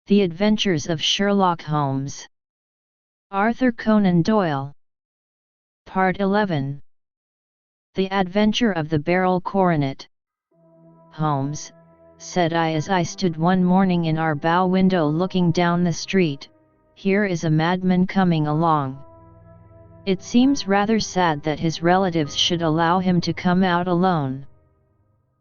The Adventures of Sherlock Holmes. Arthur Conan Doyle. Part 11. The Adventure of the Beryl Coronet. Holmes, said I as I stood one morning in our bow window looking down the street, here is a madman coming along. It seems rather sad that his relatives should allow him to come out alone.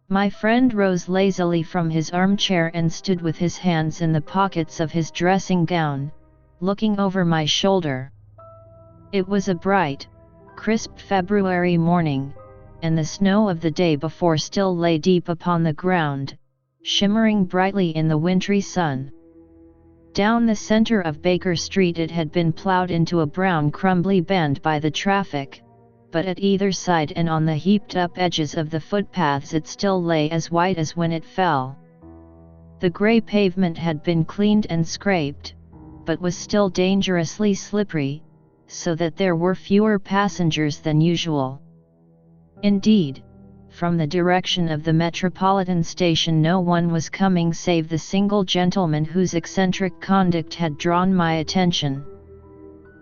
My friend rose lazily from his armchair and stood with his hands in the pockets of his dressing gown, looking over my shoulder. It was a bright, crisp February morning, and the snow of the day before still lay deep upon the ground, shimmering brightly in the wintry sun. Down the center of Baker Street it had been plowed into a brown crumbly band by the traffic, but at either side and on the heaped-up edges of the footpaths it still lay as white as when it fell. The gray pavement had been cleaned and scraped, but was still dangerously slippery, so that there were fewer passengers than usual. Indeed, from the direction of the Metropolitan Station no one was coming save the single gentleman whose eccentric conduct had drawn my attention.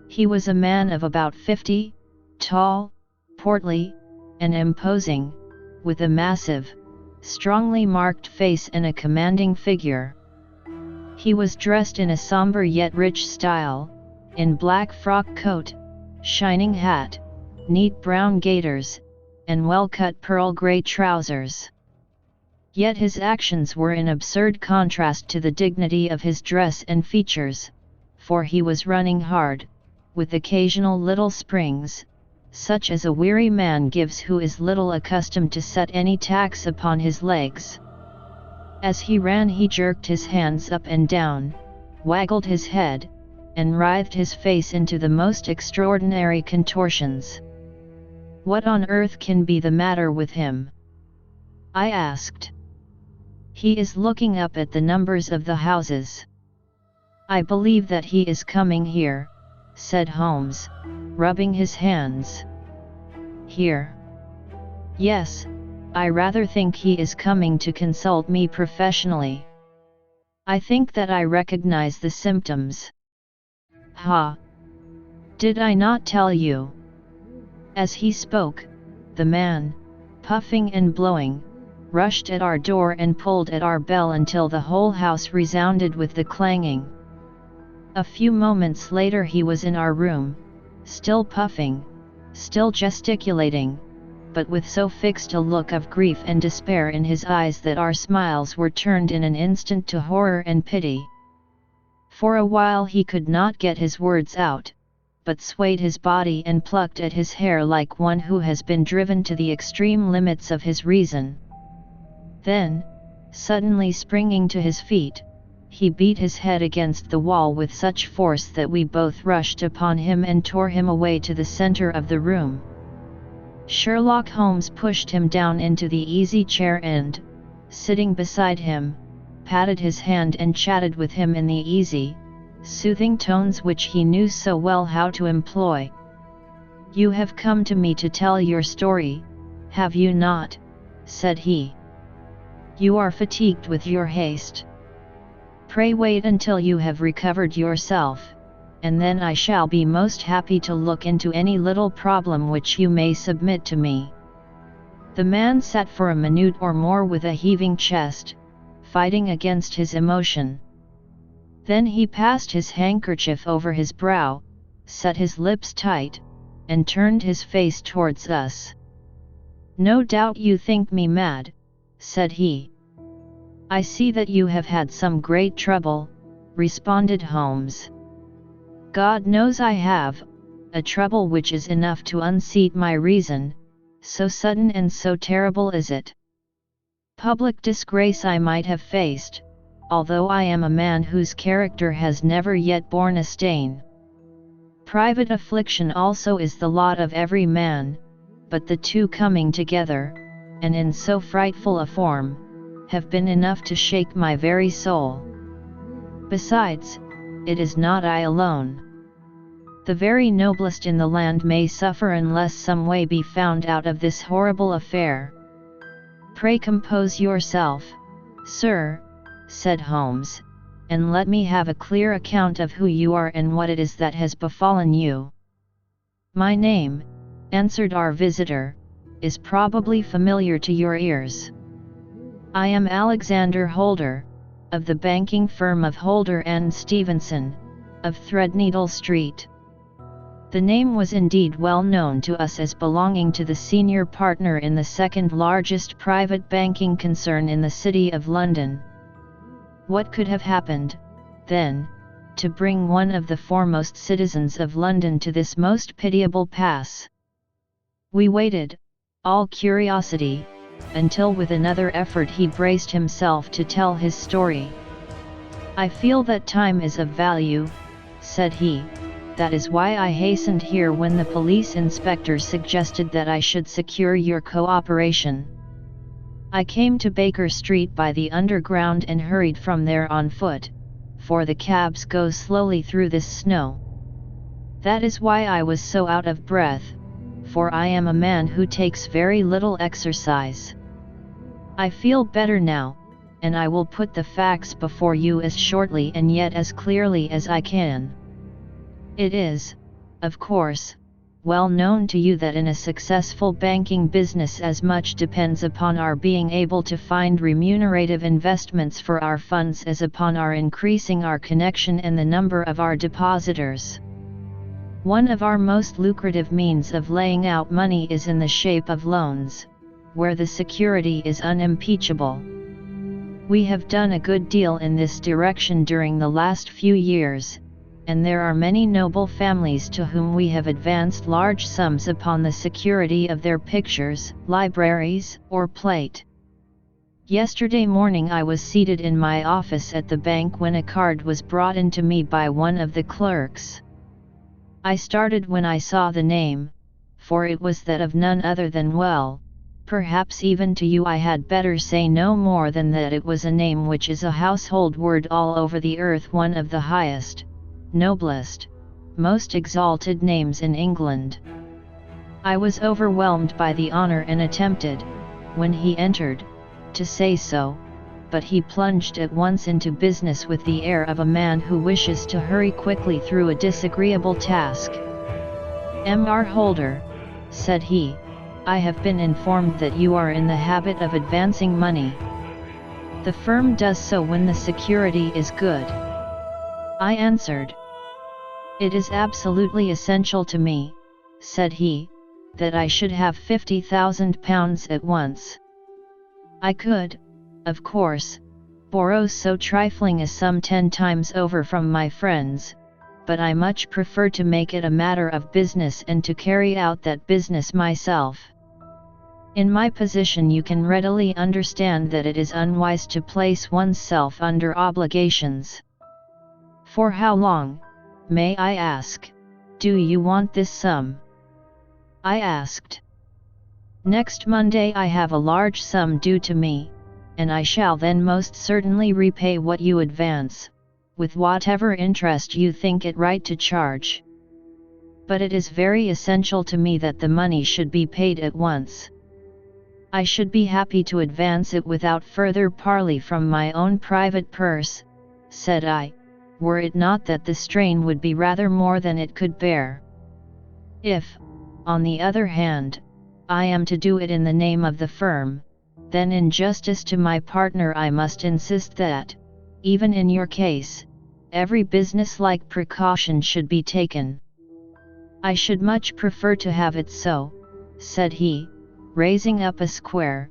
He was a man of about 50, tall, portly, and imposing, with a massive, strongly marked face and a commanding figure. He was dressed in a somber yet rich style, in black frock coat, shining hat, neat brown gaiters, and well-cut pearl grey trousers. Yet his actions were in absurd contrast to the dignity of his dress and features, for he was running hard, with occasional little springs, such as a weary man gives who is little accustomed to set any tax upon his legs. As he ran he jerked his hands up and down, waggled his head, and writhed his face into the most extraordinary contortions. "What on earth can be the matter with him?" I asked. "He is looking up at the numbers of the houses." "I believe that he is coming here," said Holmes, rubbing his hands. "Here?" "Yes, I rather think he is coming to consult me professionally. I think that I recognize the symptoms." "Ha! Did I not tell you?" As he spoke, the man, puffing and blowing, rushed at our door and pulled at our bell until the whole house resounded with the clanging. A few moments later he was in our room, still puffing, still gesticulating, but with so fixed a look of grief and despair in his eyes that our smiles were turned in an instant to horror and pity. For a while he could not get his words out, but swayed his body and plucked at his hair like one who has been driven to the extreme limits of his reason. Then, suddenly springing to his feet, he beat his head against the wall with such force that we both rushed upon him and tore him away to the center of the room. Sherlock Holmes pushed him down into the easy chair and, sitting beside him, patted his hand and chatted with him in the easy, soothing tones which he knew so well how to employ. "You have come to me to tell your story, have you not?" said he. "You are fatigued with your haste. Pray wait until you have recovered yourself, and then I shall be most happy to look into any little problem which you may submit to me." The man sat for a minute or more with a heaving chest, fighting against his emotion. Then he passed his handkerchief over his brow, set his lips tight, and turned his face towards us. "No doubt you think me mad," said he. "I see that you have had some great trouble," responded Holmes. "God knows I have, a trouble which is enough to unseat my reason, so sudden and so terrible is it. Public disgrace I might have faced, although I am a man whose character has never yet borne a stain. Private affliction also is the lot of every man, but the two coming together, and in so frightful a form, have been enough to shake my very soul. Besides, it is not I alone. The very noblest in the land may suffer unless some way be found out of this horrible affair. Pray compose yourself, sir," said Holmes, and let me have a clear account of who you are and what it is that has befallen you." "My name," answered our visitor, "is probably familiar to your ears. I am Alexander Holder, of the banking firm of Holder and Stevenson, of Threadneedle Street." The name was indeed well known to us as belonging to the senior partner in the second largest private banking concern in the City of London. What could have happened, then, to bring one of the foremost citizens of London to this most pitiable pass? We waited, all curiosity, until with another effort he braced himself to tell his story. "I feel that time is of value," said he. "That is why I hastened here when the police inspector suggested that I should secure your cooperation. I came to Baker Street by the Underground and hurried from there on foot, for the cabs go slowly through this snow. That is why I was so out of breath, for I am a man who takes very little exercise. I feel better now, and I will put the facts before you as shortly and yet as clearly as I can. It is, of course, well known to you that in a successful banking business as much depends upon our being able to find remunerative investments for our funds as upon our increasing our connection and the number of our depositors. One of our most lucrative means of laying out money is in the shape of loans, where the security is unimpeachable. We have done a good deal in this direction during the last few years, and there are many noble families to whom we have advanced large sums upon the security of their pictures, libraries, or plate. Yesterday morning I was seated in my office at the bank when a card was brought in to me by one of the clerks. I started when I saw the name, for it was that of none other than perhaps even to you I had better say no more than that it was a name which is a household word all over the earth, one of the highest, noblest, most exalted names in England. I was overwhelmed by the honor and attempted, when he entered, to say so, but he plunged at once into business with the air of a man who wishes to hurry quickly through a disagreeable task. "Mr. Holder," said he, "I have been informed that you are in the habit of advancing money. The firm does so when the security is good." I answered. "It is absolutely essential to me," said he, "that I should have £50,000 at once. I could, of course, borrow so trifling a sum 10 times over from my friends, but I much prefer to make it a matter of business and to carry out that business myself. In my position you can readily understand that it is unwise to place oneself under obligations. For how long, may I ask, do you want this sum?" I asked. "Next Monday I have a large sum due to me, and I shall then most certainly repay what you advance, with whatever interest you think it right to charge. But it is very essential to me that the money should be paid at once. I should be happy to advance it without further parley from my own private purse," said I, "were it not that the strain would be rather more than it could bear. If, on the other hand, I am to do it in the name of the firm, then in justice to my partner I must insist that, even in your case, every business-like precaution should be taken." "I should much prefer to have it so," said he, raising up a square,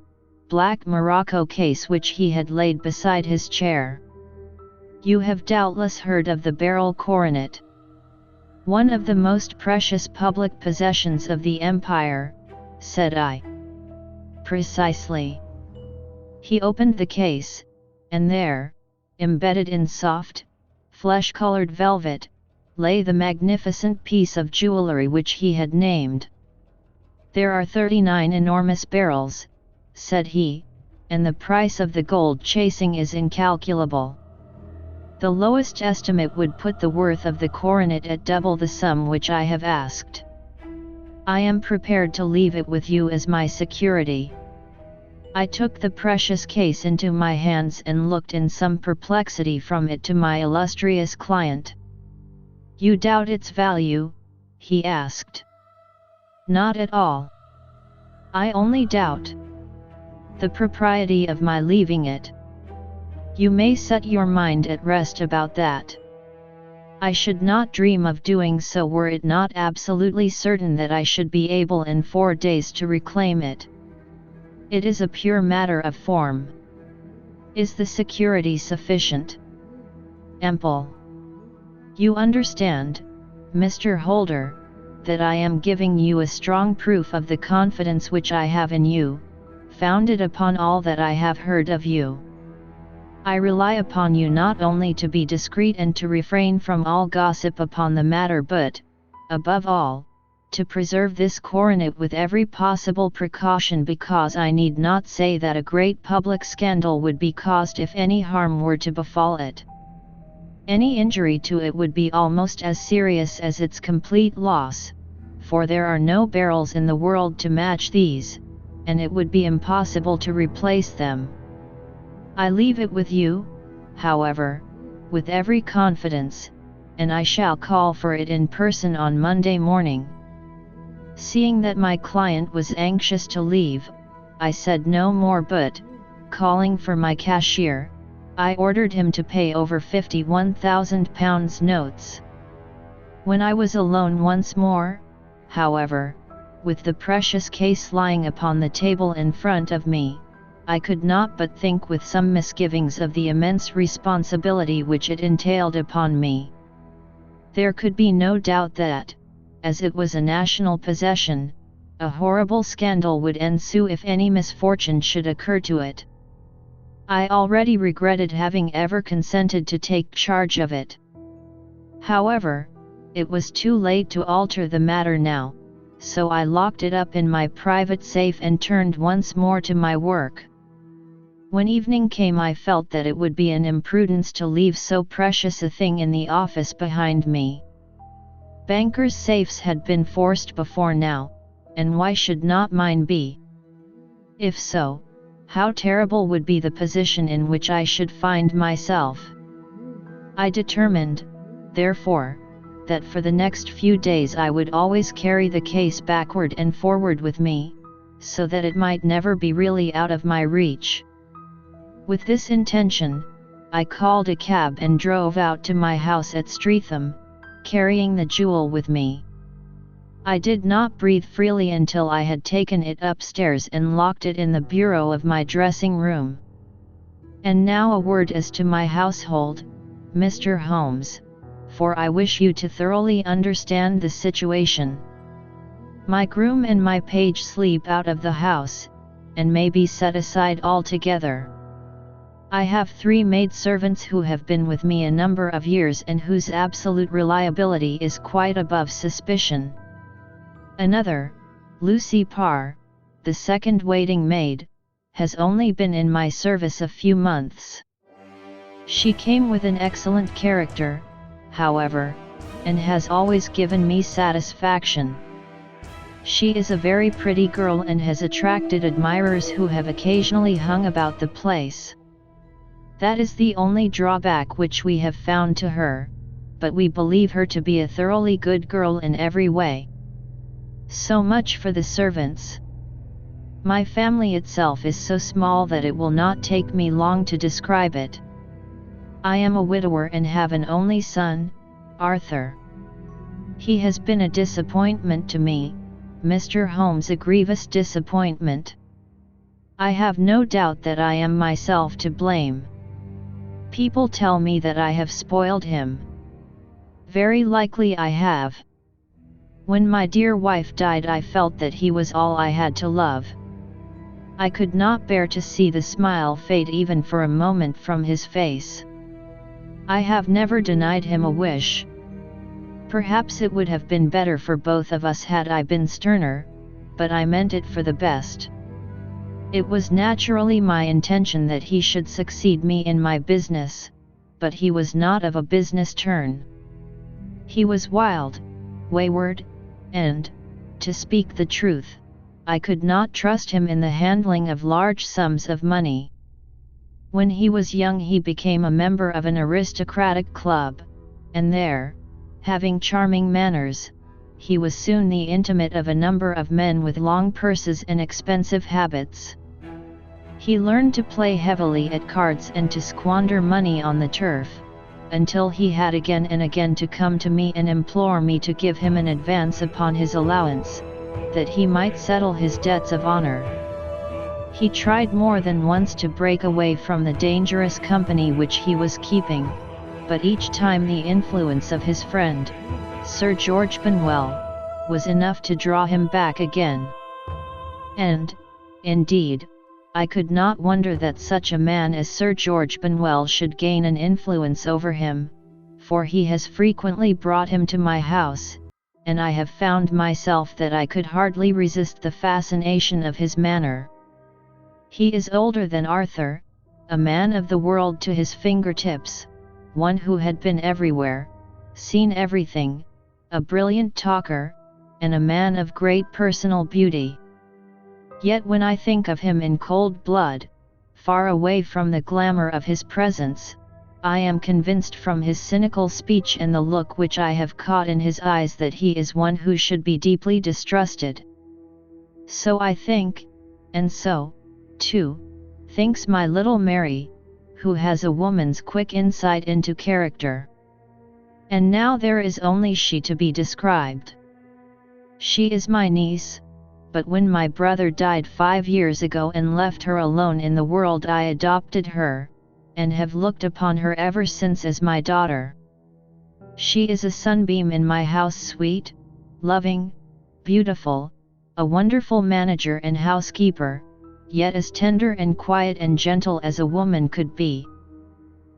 black morocco case which he had laid beside his chair. "You have doubtless heard of the Beryl Coronet, one of the most precious public possessions of the Empire," said I. "Precisely." He opened the case, and there, embedded in soft, flesh-colored velvet, lay the magnificent piece of jewelry which he had named. "There are 39 enormous barrels," said he, "and the price of the gold chasing is incalculable. The lowest estimate would put the worth of the coronet at double the sum which I have asked. I am prepared to leave it with you as my security." I took the precious case into my hands and looked in some perplexity from it to my illustrious client. "You doubt its value?" he asked. "Not at all. I only doubt the propriety of my leaving it. You may set your mind at rest about that. I should not dream of doing so were it not absolutely certain that I should be able in 4 days to reclaim it. It is a pure matter of form. Is the security sufficient? Ample? You understand, Mr. Holder, that I am giving you a strong proof of the confidence which I have in you, founded upon all that I have heard of you. I rely upon you not only to be discreet and to refrain from all gossip upon the matter but, above all, to preserve this coronet with every possible precaution, because I need not say that a great public scandal would be caused if any harm were to befall it. Any injury to it would be almost as serious as its complete loss, for there are no barrels in the world to match these, and it would be impossible to replace them. I leave it with you, however, with every confidence, and I shall call for it in person on Monday morning." Seeing that my client was anxious to leave, I said no more but, calling for my cashier, I ordered him to pay over £51,000 notes. When I was alone once more, however, with the precious case lying upon the table in front of me, I could not but think with some misgivings of the immense responsibility which it entailed upon me. There could be no doubt that, as it was a national possession, a horrible scandal would ensue if any misfortune should occur to it. I already regretted having ever consented to take charge of it. However, it was too late to alter the matter now, so I locked it up in my private safe and turned once more to my work. When evening came, I felt that it would be an imprudence to leave so precious a thing in the office behind me. Bankers' safes had been forced before now, and why should not mine be? If so, how terrible would be the position in which I should find myself. I determined, therefore, that for the next few days I would always carry the case backward and forward with me, so that it might never be really out of my reach. With this intention, I called a cab and drove out to my house at Streatham, carrying the jewel with me. I did not breathe freely until I had taken it upstairs and locked it in the bureau of my dressing room. And now a word as to my household, Mr. Holmes, for I wish you to thoroughly understand the situation. My groom and my page sleep out of the house, and may be set aside altogether. I have 3 maidservants who have been with me a number of years and whose absolute reliability is quite above suspicion. Another, Lucy Parr, the second waiting maid, has only been in my service a few months. She came with an excellent character, however, and has always given me satisfaction. She is a very pretty girl and has attracted admirers who have occasionally hung about the place. That is the only drawback which we have found to her, but we believe her to be a thoroughly good girl in every way. So much for the servants. My family itself is so small that it will not take me long to describe it. I am a widower and have an only son, Arthur. He has been a disappointment to me, Mr. Holmes, a grievous disappointment. I have no doubt that I am myself to blame. People tell me that I have spoiled him. Very likely I have. When my dear wife died, I felt that he was all I had to love. I could not bear to see the smile fade even for a moment from his face. I have never denied him a wish. Perhaps it would have been better for both of us had I been sterner, but I meant it for the best. It was naturally my intention that he should succeed me in my business, but he was not of a business turn. He was wild, wayward, and, to speak the truth, I could not trust him in the handling of large sums of money. When he was young he became a member of an aristocratic club, and there, having charming manners, he was soon the intimate of a number of men with long purses and expensive habits. He learned to play heavily at cards and to squander money on the turf, until he had again and again to come to me and implore me to give him an advance upon his allowance, that he might settle his debts of honor. He tried more than once to break away from the dangerous company which he was keeping, but each time the influence of his friend, Sir George Benwell, was enough to draw him back again. And, indeed, I could not wonder that such a man as Sir George Benwell should gain an influence over him, for he has frequently brought him to my house, and I have found myself that I could hardly resist the fascination of his manner. He is older than Arthur, a man of the world to his fingertips, one who had been everywhere, seen everything, a brilliant talker, and a man of great personal beauty. Yet when I think of him in cold blood, far away from the glamour of his presence, I am convinced from his cynical speech and the look which I have caught in his eyes that he is one who should be deeply distrusted. So I think, and so, too, thinks my little Mary, who has a woman's quick insight into character. And now there is only she to be described. She is my niece, but when my brother died 5 years ago and left her alone in the world I adopted her, and have looked upon her ever since as my daughter. She is a sunbeam in my house, sweet, loving, beautiful, a wonderful manager and housekeeper, yet as tender and quiet and gentle as a woman could be.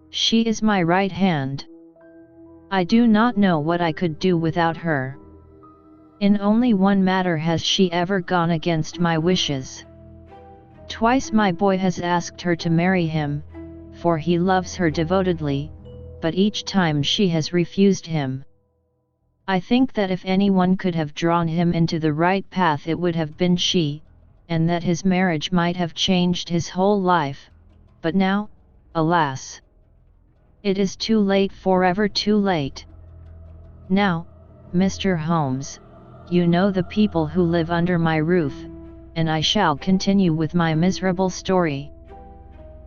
She is my right hand. I do not know what I could do without her. In only one matter has she ever gone against my wishes. Twice my boy has asked her to marry him, for he loves her devotedly, but each time she has refused him. I think that if anyone could have drawn him into the right path it would have been she, and that his marriage might have changed his whole life, but now, alas! It is too late, forever too late. Now, Mr. Holmes, you know the people who live under my roof, and I shall continue with my miserable story.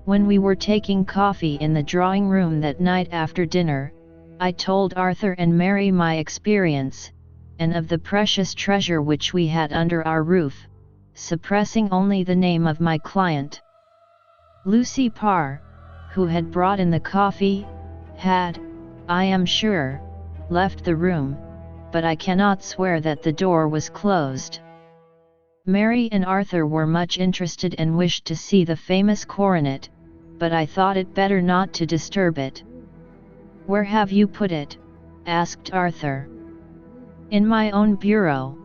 When we were taking coffee in the drawing room that night after dinner, I told Arthur and Mary my experience, and of the precious treasure which we had under our roof, suppressing only the name of my client. Lucy Parr, who had brought in the coffee, had, I am sure, left the room, but I cannot swear that the door was closed. Mary and Arthur were much interested and wished to see the famous coronet, but I thought it better not to disturb it. "Where have you put it?" asked Arthur. "In my own bureau."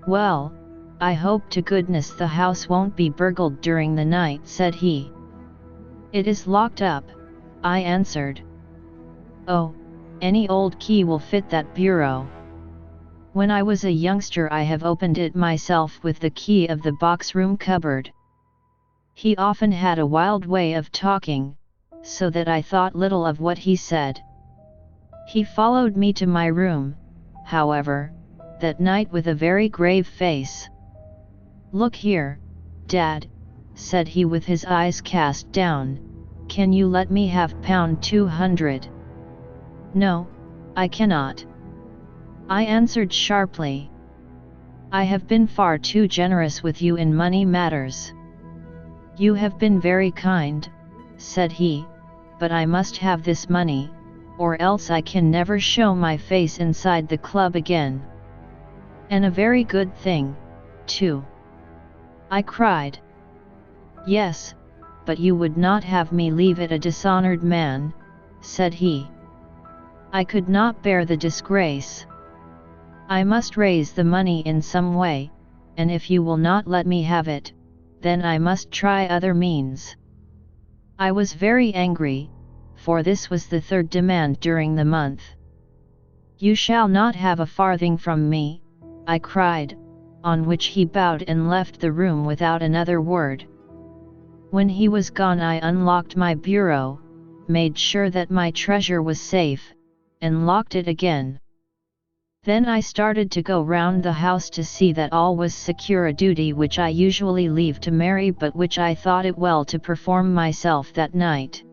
"Well, I hope to goodness the house won't be burgled during the night," said he. "It is locked up," I answered. "Oh, any old key will fit that bureau. When I was a youngster I have opened it myself with the key of the box-room cupboard." He often had a wild way of talking, so that I thought little of what he said. He followed me to my room, however, that night with a very grave face. "Look here, Dad," said he with his eyes cast down, "can you let me have £200? "No, I cannot," I answered sharply. "I have been far too generous with you in money matters." "You have been very kind," said he, "but I must have this money, or else I can never show my face inside the club again." "And a very good thing, too," I cried. "Yes, but you would not have me leave it a dishonored man," said he. "I could not bear the disgrace. I must raise the money in some way, and if you will not let me have it, then I must try other means." I was very angry, for this was the third demand during the month. "You shall not have a farthing from me," I cried, on which he bowed and left the room without another word. When he was gone, I unlocked my bureau, made sure that my treasure was safe, and locked it again. Then I started to go round the house to see that all was secure, a duty which I usually leave to Mary, but which I thought it well to perform myself that night.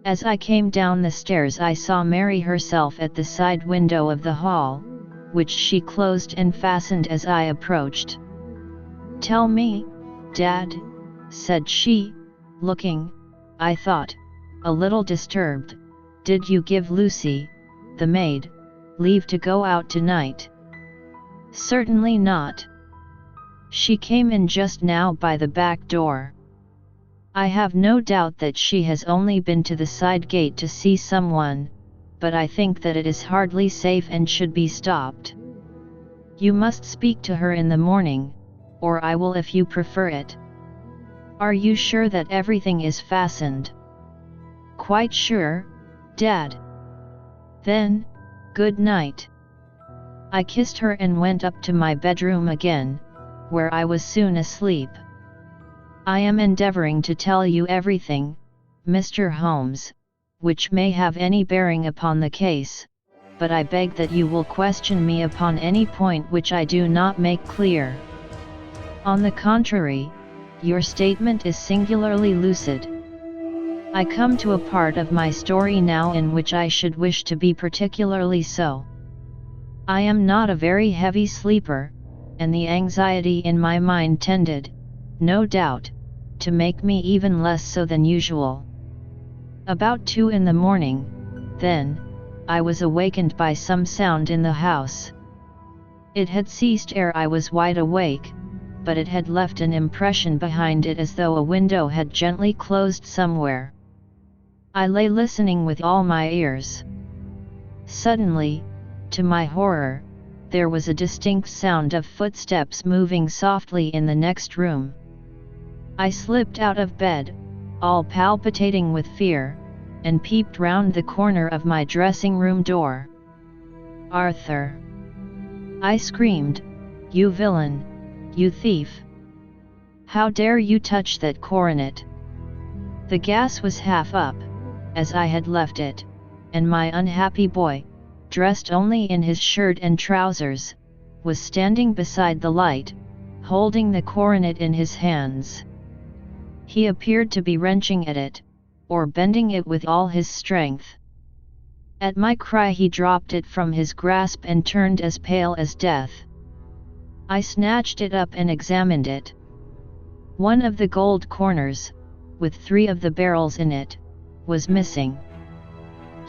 As I came down the stairs, I saw Mary herself at the side window of the hall, which she closed and fastened as I approached. "Tell me, Dad," said she, looking, I thought, a little disturbed, "did you give Lucy, the maid, leave to go out tonight?" "Certainly not. She came in just now by the back door. I have no doubt that she has only been to the side gate to see someone, but I think that it is hardly safe and should be stopped. You must speak to her in the morning, or I will if you prefer it." "Are you sure that everything is fastened?" "Quite sure, Dad." "Then, good night." I kissed her and went up to my bedroom again, where I was soon asleep. I am endeavoring to tell you everything, Mr. Holmes, which may have any bearing upon the case, but I beg that you will question me upon any point which I do not make clear. On the contrary, your statement is singularly lucid. I come to a part of my story now in which I should wish to be particularly so. I am not a very heavy sleeper, and the anxiety in my mind tended, no doubt, to make me even less so than usual. About 2 in the morning, then, I was awakened by some sound in the house. It had ceased ere I was wide awake, but it had left an impression behind it as though a window had gently closed somewhere. I lay listening with all my ears. Suddenly, to my horror, there was a distinct sound of footsteps moving softly in the next room. I slipped out of bed, all palpitating with fear, and peeped round the corner of my dressing-room door. "Arthur!" I screamed, "You villain, you thief! How dare you touch that coronet?" The gas was half up, as I had left it, and my unhappy boy, dressed only in his shirt and trousers, was standing beside the light, holding the coronet in his hands. He appeared to be wrenching at it, or bending it with all his strength. At my cry he dropped it from his grasp and turned as pale as death. I snatched it up and examined it. One of the gold corners, with 3 of the barrels in it, was missing.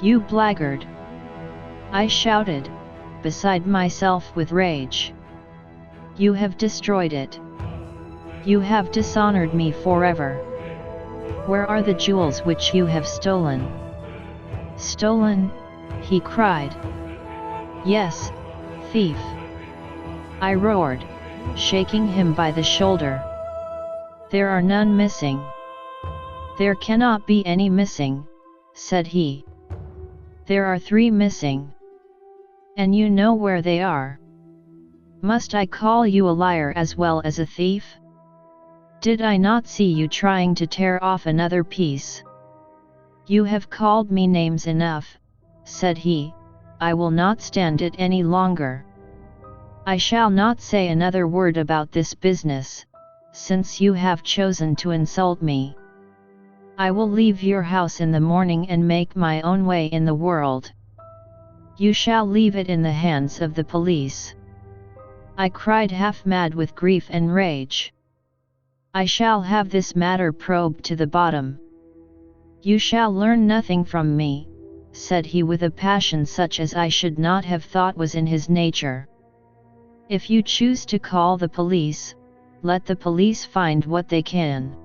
"You blackguard!" I shouted, beside myself with rage. "You have destroyed it. You have dishonored me forever. Where are the jewels which you have stolen?" "Stolen?" he cried. "Yes, thief!" I roared, shaking him by the shoulder. "There are none missing." "There cannot be any missing," said he. "There are 3 missing. And you know where they are. Must I call you a liar as well as a thief? Did I not see you trying to tear off another piece?" "You have called me names enough," said he. "I will not stand it any longer. I shall not say another word about this business, since you have chosen to insult me. I will leave your house in the morning and make my own way in the world. You shall leave it in the hands of the police." I cried, half mad with grief and rage. "I shall have this matter probed to the bottom." "You shall learn nothing from me," said he with a passion such as I should not have thought was in his nature. "If you choose to call the police, let the police find what they can."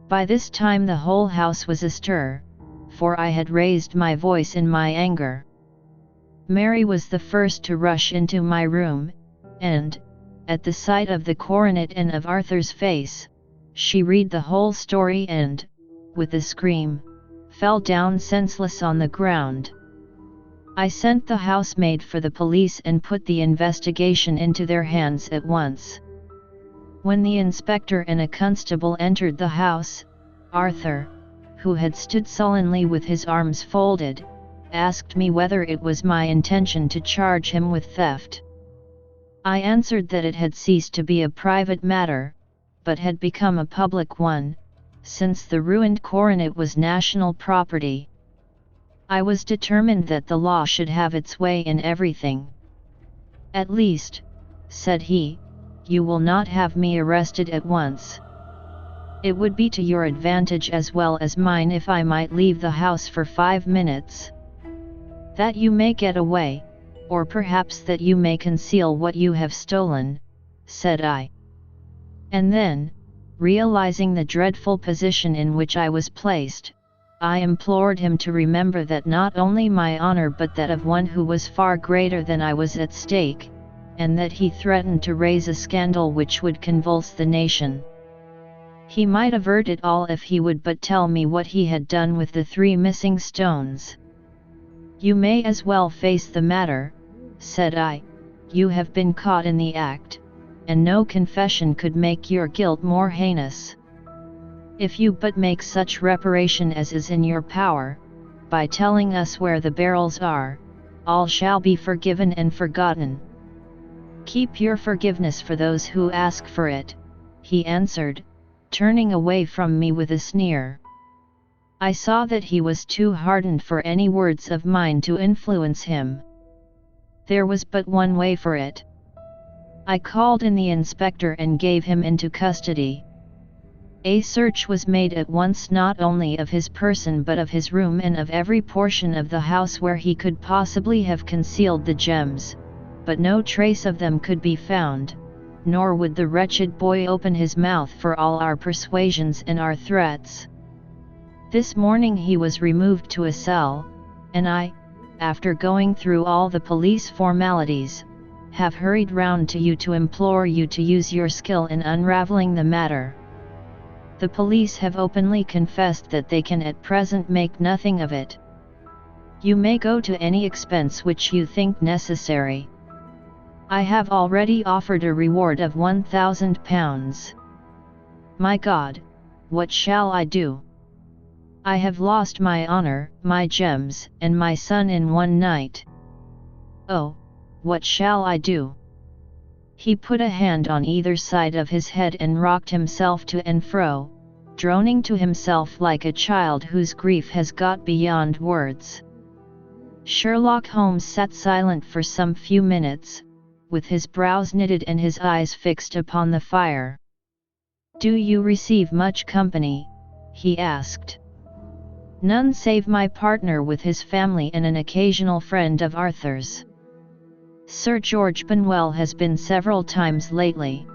By this time the whole house was astir, for I had raised my voice in my anger. Mary was the first to rush into my room, and, at the sight of the coronet and of Arthur's face, she read the whole story and, with a scream, fell down senseless on the ground. I sent the housemaid for the police and put the investigation into their hands at once. When the inspector and a constable entered the house, Arthur, who had stood sullenly with his arms folded, asked me whether it was my intention to charge him with theft. I answered that it had ceased to be a private matter, but had become a public one, since the ruined coronet was national property. I was determined that the law should have its way in everything. "At least," said he, "you will not have me arrested at once. It would be to your advantage as well as mine if I might leave the house for 5 minutes. That you may get away, or perhaps that you may conceal what you have stolen," said I. And then, realizing the dreadful position in which I was placed, I implored him to remember that not only my honor but that of one who was far greater than I was at stake, and that he threatened to raise a scandal which would convulse the nation. He might avert it all if he would but tell me what he had done with the 3 missing stones. "You may as well face the matter," said I. "You have been caught in the act, and no confession could make your guilt more heinous. If you but make such reparation as is in your power, by telling us where the barrels are, all shall be forgiven and forgotten." "Keep your forgiveness for those who ask for it," he answered, turning away from me with a sneer. I saw that he was too hardened for any words of mine to influence him. There was but one way for it. I called in the inspector and gave him into custody. A search was made at once not only of his person but of his room and of every portion of the house where he could possibly have concealed the gems, but no trace of them could be found, nor would the wretched boy open his mouth for all our persuasions and our threats. This morning he was removed to a cell, and I, after going through all the police formalities, have hurried round to you to implore you to use your skill in unraveling the matter. The police have openly confessed that they can at present make nothing of it. You may go to any expense which you think necessary. I have already offered a reward of £1,000. My God, what shall I do? I have lost my honor, my gems, and my son in one night. Oh, what shall I do?" He put a hand on either side of his head and rocked himself to and fro, droning to himself like a child whose grief has got beyond words. Sherlock Holmes sat silent for some few minutes, with his brows knitted and his eyes fixed upon the fire. "Do you receive much company?" he asked. "None save my partner with his family and an occasional friend of Arthur's. Sir George Benwell has been several times lately.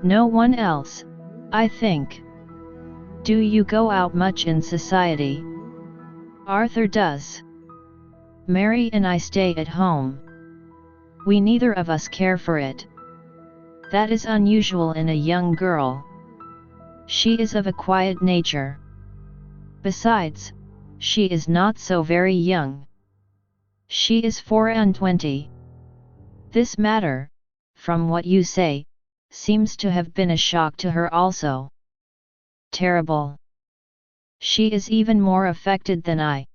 No one else, I think. Do you go out much in society?" "Arthur does. Mary and I stay at home. We neither of us care for it. That is unusual in a young girl. She is of a quiet nature. Besides, she is not so very young. She is 24. This matter, from what you say, seems to have been a shock to her also." "Terrible. She is even more affected than I.